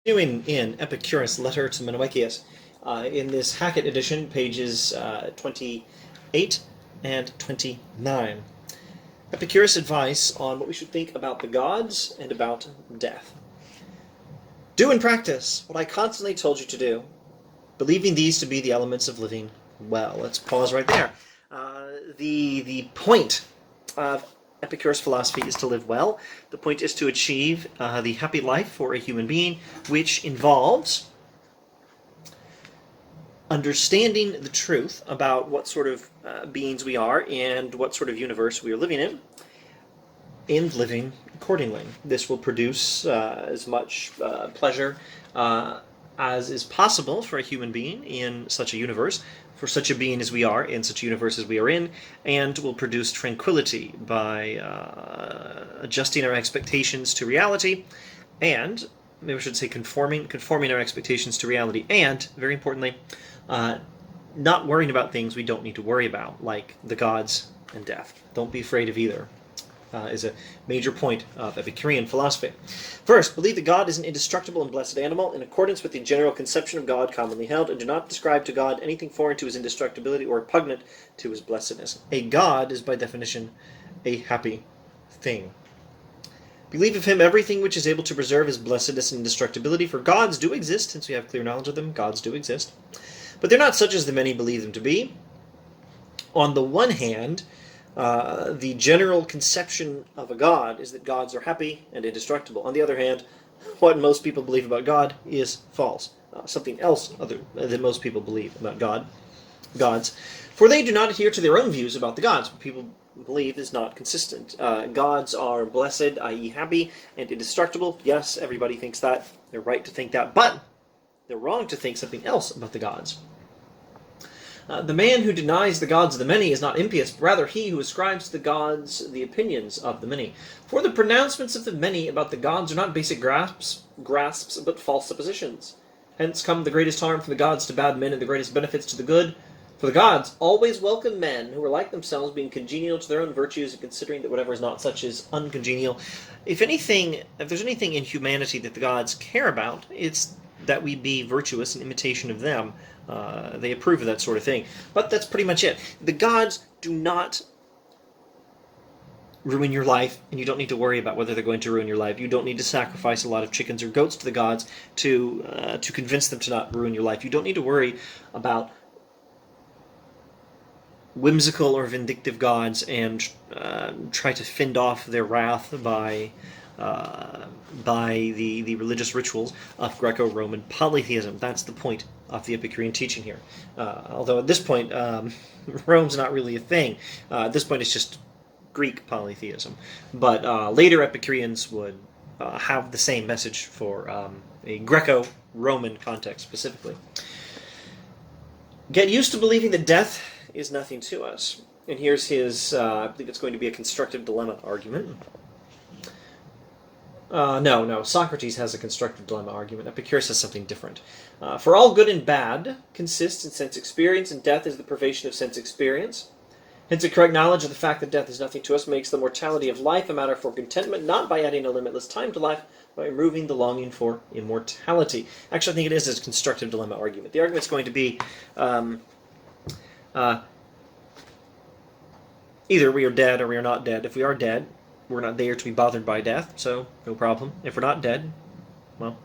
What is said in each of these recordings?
Continuing in Epicurus' letter to Menelaus, in this Hackett edition, pages 28 and 29. Epicurus' advice on what we should think about the gods and about death. Do in practice what I constantly told you to do, believing these to be the elements of living well. Let's pause right there. The point of Epicurus' philosophy is to live well. The point is to achieve the happy life for a human being, which involves understanding the truth about what sort of beings we are and what sort of universe we are living in, and living accordingly. This will produce as much pleasure as is possible for a human being in such a universe, for such a being as we are, in such a universe as we are in, and will produce tranquility by adjusting our expectations to reality, and, maybe I should say conforming our expectations to reality, and, very importantly, not worrying about things we don't need to worry about, like the gods and death. Don't be afraid of either. Is a major point of Epicurean philosophy. First, believe that God is an indestructible and blessed animal in accordance with the general conception of God commonly held, and do not describe to God anything foreign to his indestructibility or repugnant to his blessedness. A God is by definition a happy thing. Believe of him everything which is able to preserve his blessedness and indestructibility, for gods do exist, since we have clear knowledge of them, gods do exist. But they're not such as the many believe them to be. On the one hand, the general conception of a god is that gods are happy and indestructible. On the other hand, what most people believe about God is false. Something else other than most people believe about gods. For they do not adhere to their own views about the gods. What people believe is not consistent. Gods are blessed, i.e. happy, and indestructible. Yes, everybody thinks that. They're right to think that. But they're wrong to think something else about the gods. The man who denies the gods of the many is not impious, but rather he who ascribes to the gods the opinions of the many. For the pronouncements of the many about the gods are not basic grasps, but false suppositions. Hence come the greatest harm from the gods to bad men and the greatest benefits to the good. For the gods always welcome men who are like themselves, being congenial to their own virtues and considering that whatever is not such is uncongenial. If there's anything in humanity that the gods care about, it's that we be virtuous in imitation of them. They approve of that sort of thing. But that's pretty much it. The gods do not ruin your life, and you don't need to worry about whether they're going to ruin your life. You don't need to sacrifice a lot of chickens or goats to the gods to convince them to not ruin your life. You don't need to worry about whimsical or vindictive gods and try to fend off their wrath by the religious rituals of Greco-Roman polytheism. That's the point of the Epicurean teaching here. Although at this point, Rome's not really a thing. At this point, it's just Greek polytheism. But later Epicureans would have the same message for a Greco-Roman context specifically. Get used to believing that death is nothing to us. And here's his, I believe it's going to be a constructive dilemma argument. No. Socrates has a constructive dilemma argument. Epicurus has something different. For all good and bad consists in sense experience, and death is the privation of sense experience. Hence, a correct knowledge of the fact that death is nothing to us makes the mortality of life a matter for contentment, not by adding a limitless time to life, but by removing the longing for immortality. Actually, I think it is a constructive dilemma argument. The argument's going to be either we are dead or we are not dead. If we are dead, we're not there to be bothered by death, so no problem. If we're not dead, well,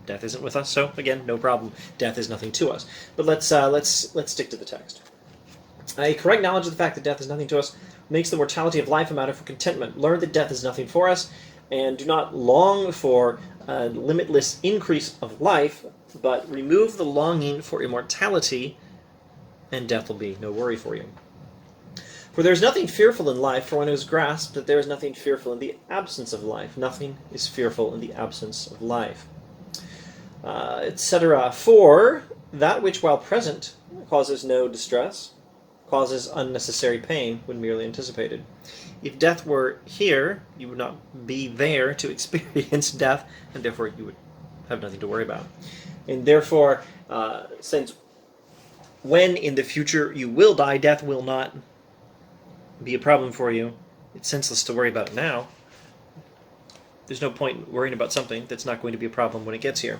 death isn't with us, so again, no problem. Death is nothing to us. But let's stick to the text. A correct knowledge of the fact that death is nothing to us makes the mortality of life a matter for contentment. Learn that death is nothing for us, and do not long for a limitless increase of life, but remove the longing for immortality, and death will be no worry for you. For there is nothing fearful in life for one who has grasped that there is nothing fearful in the absence of life. Nothing is fearful in the absence of life. Etc. For that which, while present, causes no distress, causes unnecessary pain when merely anticipated. If death were here, you would not be there to experience death, and therefore you would have nothing to worry about. And therefore, since when in the future you will die, death will not be a problem for you, it's senseless to worry about it now. There's no point worrying about something that's not going to be a problem when it gets here.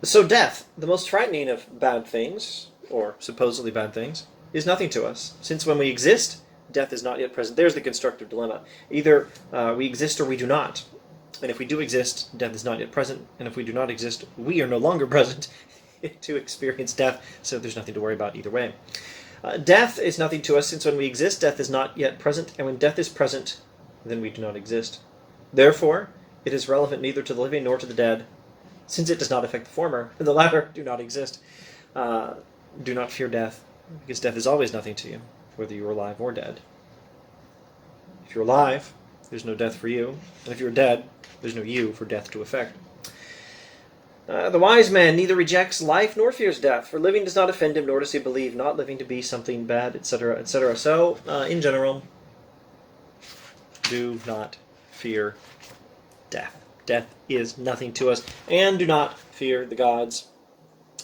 So death, the most frightening of bad things, or supposedly bad things, is nothing to us, since when we exist, death is not yet present. There's the constructive dilemma. Either we exist or we do not. And if we do exist, death is not yet present. And if we do not exist, we are no longer present to experience death, so there's nothing to worry about either way. Death is nothing to us, since when we exist, death is not yet present, and when death is present, then we do not exist. Therefore, it is relevant neither to the living nor to the dead, since it does not affect the former, and the latter do not exist. Do not fear death, because death is always nothing to you, whether you are alive or dead. If you're alive, there's no death for you, and if you're dead, there's no you for death to affect. The wise man neither rejects life nor fears death, for living does not offend him, nor does he believe not living to be something bad, etc., etc. So, in general, do not fear death. Death is nothing to us, and do not fear the gods.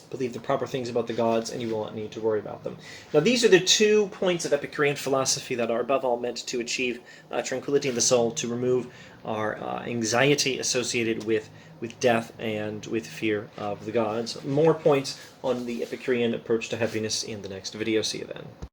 Believe the proper things about the gods, and you will not need to worry about them. Now, these are the 2 points of Epicurean philosophy that are above all meant to achieve tranquility in the soul, to remove our anxiety associated with death and with fear of the gods. More points on the Epicurean approach to happiness in the next video. See you then.